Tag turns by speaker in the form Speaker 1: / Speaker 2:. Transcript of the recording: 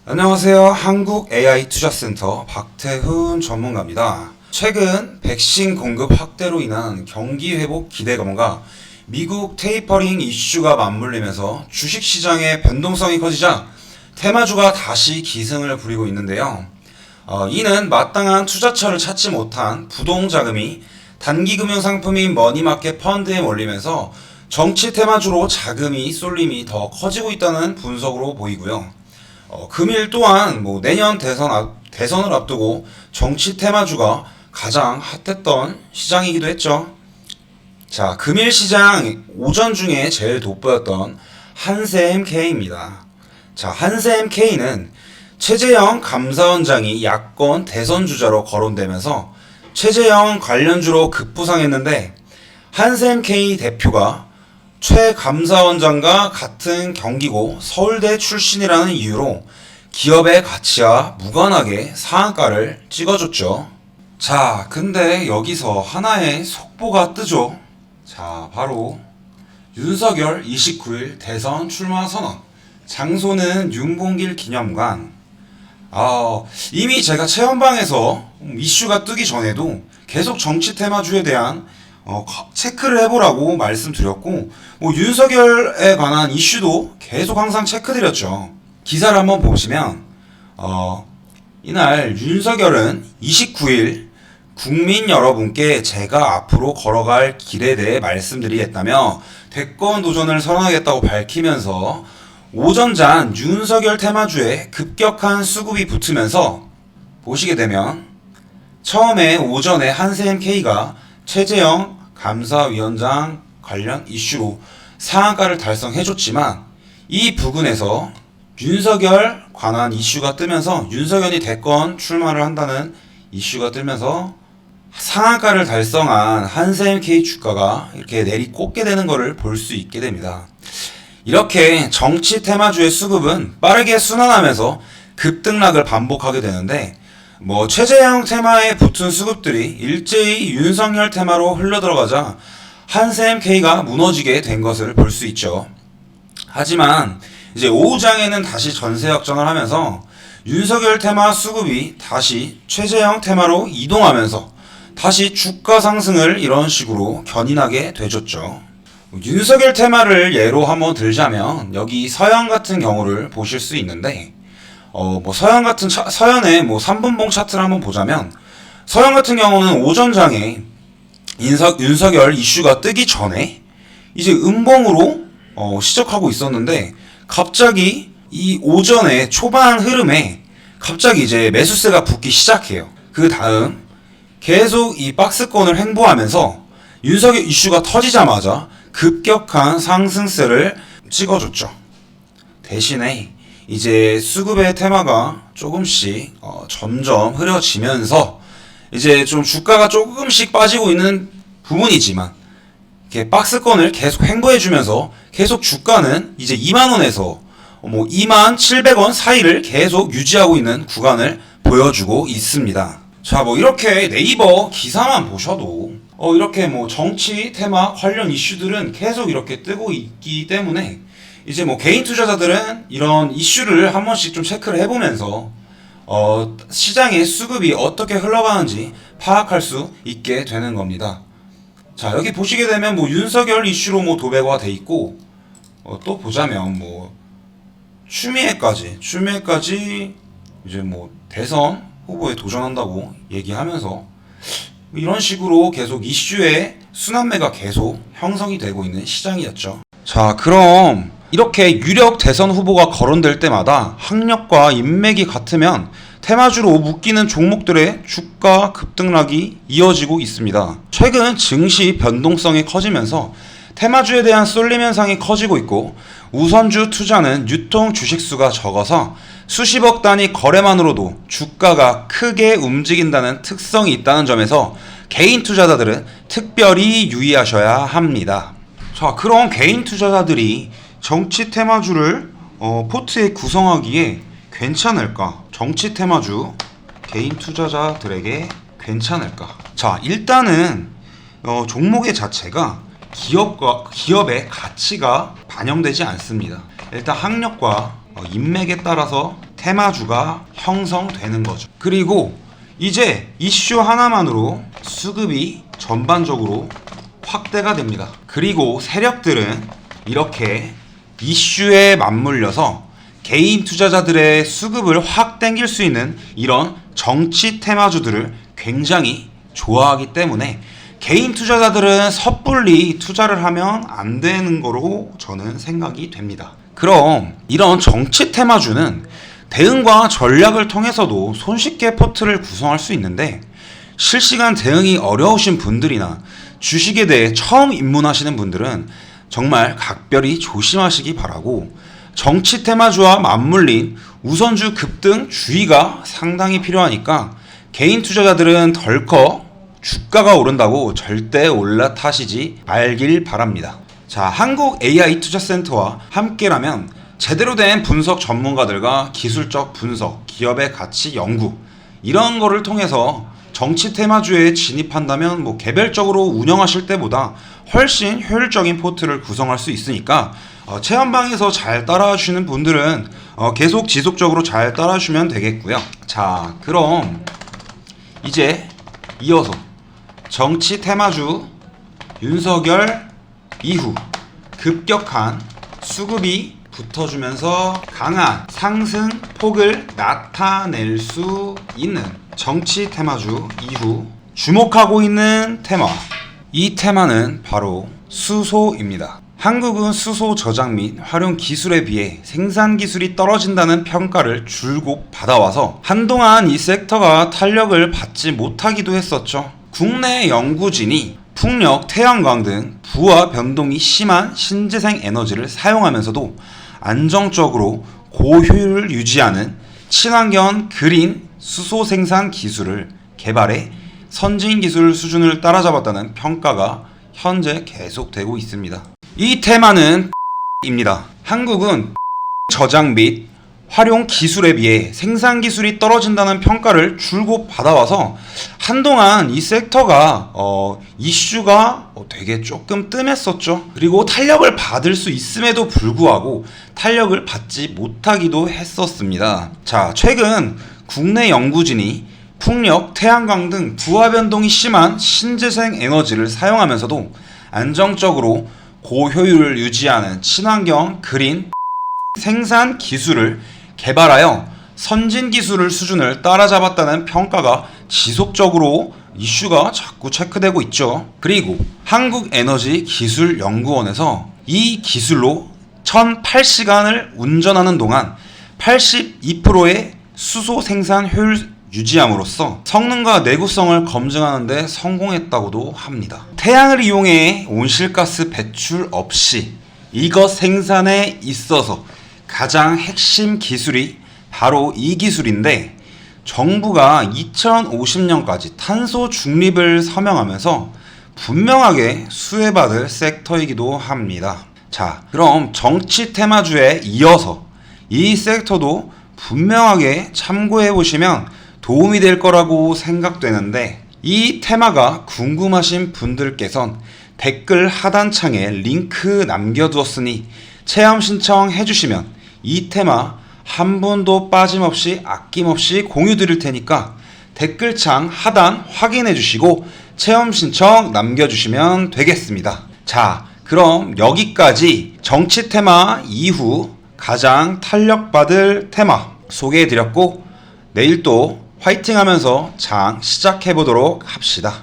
Speaker 1: 안녕하세요. 한국 AI 투자센터 박태훈 전문가입니다. 최근 백신 공급 확대로 인한 경기 회복 기대감과 미국 테이퍼링 이슈가 맞물리면서 주식시장의 변동성이 커지자 테마주가 다시 기승을 부리고 있는데요. 이는 마땅한 투자처를 찾지 못한 부동자금이 단기금융상품인 머니마켓 펀드에 몰리면서 정치 테마주로 자금이 쏠림이 더 커지고 있다는 분석으로 보이고요. 금일 또한 내년 대선을 앞두고 정치 테마주가 가장 핫했던 시장이기도 했죠. 자, 금일 시장 오전 중에 제일 돋보였던 한샘K입니다. 자, 한샘K는 최재형 감사원장이 야권 대선 주자로 거론되면서 최재형 관련주로 급부상했는데 한샘K 대표가 최 감사원장과 같은 경기고 서울대 출신이라는 이유로 기업의 가치와 무관하게 상한가를 찍어줬죠. 자, 근데 여기서 하나의 속보가 뜨죠. 자, 바로 윤석열 29일 대선 출마 선언, 장소는 윤봉길 기념관. 이미 제가 체험방에서 이슈가 뜨기 전에도 계속 정치 테마주에 대한 체크를 해보라고 말씀드렸고, 윤석열에 관한 이슈도 계속 항상 체크드렸죠. 기사를 한번 보시면 이날 윤석열은 29일 국민 여러분께 제가 앞으로 걸어갈 길에 대해 말씀드리겠다며 대권 도전을 선언하겠다고 밝히면서 오전장 윤석열 테마주에 급격한 수급이 붙으면서 보시게 되면 처음에 오전에 한샘K가 최재형 감사위원장 관련 이슈로 상한가를 달성해줬지만 이 부근에서 윤석열 관한 이슈가 뜨면서 윤석열이 대권 출마를 한다는 이슈가 뜨면서 상한가를 달성한 한샘K 주가가 이렇게 내리꽂게 되는 것을 볼 수 있게 됩니다. 이렇게 정치 테마주의 수급은 빠르게 순환하면서 급등락을 반복하게 되는데 최재형 테마에 붙은 수급들이 일제히 윤석열 테마로 흘러들어가자 한샘K가 무너지게 된 것을 볼 수 있죠. 하지만 이제 오후장에는 다시 전세 확정을 하면서 윤석열 테마 수급이 다시 최재형 테마로 이동하면서 다시 주가 상승을 이런 식으로 견인하게 되줬죠. 윤석열 테마를 예로 한번 들자면 여기 서현 같은 경우를 보실 수 있는데 서현의 3분봉 차트를 한번 보자면 서현 같은 경우는 오전장에 윤석열 이슈가 뜨기 전에 이제 음봉으로 시작하고 있었는데 갑자기 이 오전의 초반 흐름에 갑자기 이제 매수세가 붙기 시작해요. 그 다음 계속 이 박스권을 횡보하면서 윤석열 이슈가 터지자마자 급격한 상승세를 찍어줬죠. 대신에 이제 수급의 테마가 조금씩 점점 흐려지면서 이제 좀 주가가 조금씩 빠지고 있는 부분이지만 이렇게 박스권을 계속 횡보해주면서 계속 주가는 이제 2만원에서 2만700원 사이를 계속 유지하고 있는 구간을 보여주고 있습니다. 자, 이렇게 네이버 기사만 보셔도 이렇게 정치 테마 관련 이슈들은 계속 이렇게 뜨고 있기 때문에 이제 개인 투자자들은 이런 이슈를 한 번씩 좀 체크를 해보면서 시장의 수급이 어떻게 흘러가는지 파악할 수 있게 되는 겁니다. 자, 여기 보시게 되면 윤석열 이슈로 도배가 돼 있고 또 보자면 추미애까지 이제 대선 후보에 도전한다고 얘기하면서 이런 식으로 계속 이슈의 순환매가 계속 형성이 되고 있는 시장이었죠. 자, 그럼 이렇게 유력 대선 후보가 거론될 때마다 학력과 인맥이 같으면 테마주로 묶이는 종목들의 주가 급등락이 이어지고 있습니다. 최근 증시 변동성이 커지면서 테마주에 대한 쏠림 현상이 커지고 있고 우선주 투자는 유통 주식수가 적어서 수십억 단위 거래만으로도 주가가 크게 움직인다는 특성이 있다는 점에서 개인 투자자들은 특별히 유의하셔야 합니다. 자, 그럼 개인 투자자들이 정치 테마주를 포트에 구성하기에 괜찮을까? 정치 테마주 개인 투자자들에게 괜찮을까? 자, 일단은 종목의 자체가 기업의 가치가 반영되지 않습니다. 일단 학력과 인맥에 따라서 테마주가 형성되는 거죠. 그리고 이제 이슈 하나만으로 수급이 전반적으로 확대가 됩니다. 그리고 세력들은 이렇게 이슈에 맞물려서 개인 투자자들의 수급을 확 땡길 수 있는 이런 정치 테마주들을 굉장히 좋아하기 때문에 개인 투자자들은 섣불리 투자를 하면 안 되는 거로 저는 생각이 됩니다. 그럼 이런 정치 테마주는 대응과 전략을 통해서도 손쉽게 포트를 구성할 수 있는데, 실시간 대응이 어려우신 분들이나 주식에 대해 처음 입문하시는 분들은 정말 각별히 조심하시기 바라고, 정치 테마주와 맞물린 우선주 급등 주의가 상당히 필요하니까 개인 투자자들은 덜컥 주가가 오른다고 절대 올라타시지 말길 바랍니다. 자, 한국 AI 투자센터와 함께라면 제대로 된 분석 전문가들과 기술적 분석, 기업의 가치 연구, 이런 거를 통해서 정치 테마주에 진입한다면 개별적으로 운영하실 때보다 훨씬 효율적인 포트를 구성할 수 있으니까 체험방에서 잘 따라와 주시는 분들은 계속 지속적으로 잘 따라와 주시면 되겠고요. 자, 그럼 이제 이어서 정치 테마주 윤석열 이후 급격한 수급이 붙어주면서 강한 상승 폭을 나타낼 수 있는 정치 테마주 이후 주목하고 있는 테마, 이 테마는 바로 수소입니다. 한국은 수소 저장 및 활용 기술에 비해 생산 기술이 떨어진다는 평가를 줄곧 받아와서 한동안 이 섹터가 탄력을 받지 못하기도 했었죠. 국내 연구진이 풍력, 태양광 등 부하 변동이 심한 신재생 에너지를 사용하면서도 안정적으로 고효율을 유지하는 친환경 그린 수소 생산 기술을 개발해 선진 기술 수준을 따라잡았다는 평가가 현재 계속되고 있습니다. 이 테마는 입니다. 한국은 저장 및 활용 기술에 비해 생산 기술이 떨어진다는 평가를 줄곧 받아와서 한동안 이 섹터가 이슈가 되게 조금 뜸했었죠. 그리고 탄력을 받을 수 있음에도 불구하고 탄력을 받지 못하기도 했었습니다. 자, 최근 국내 연구진이 풍력, 태양광 등 부하 변동이 심한 신재생 에너지를 사용하면서도 안정적으로 고효율을 유지하는 친환경 그린 생산 기술을 개발하여 선진 기술을 수준을 따라잡았다는 평가가 지속적으로 이슈가 자꾸 체크되고 있죠. 그리고 한국에너지기술연구원에서 이 기술로 1008시간을 운전하는 동안 82%의 수소 생산 효율 유지함으로써 성능과 내구성을 검증하는 데 성공했다고도 합니다. 태양을 이용해 온실가스 배출 없이 이것 생산에 있어서 가장 핵심 기술이 바로 이 기술인데, 정부가 2050년까지 탄소 중립을 서명하면서 분명하게 수혜받을 섹터이기도 합니다. 자, 그럼 정치 테마주에 이어서 이 섹터도 분명하게 참고해 보시면 도움이 될 거라고 생각되는데, 이 테마가 궁금하신 분들께선 댓글 하단창에 링크 남겨두었으니 체험 신청해 주시면 이 테마 한 분도 빠짐없이 아낌없이 공유 드릴 테니까 댓글창 하단 확인해 주시고 체험 신청 남겨주시면 되겠습니다. 자, 그럼 여기까지 정치 테마 이후 가장 탄력받을 테마 소개해 드렸고, 내일 또 화이팅 하면서 장 시작해 보도록 합시다.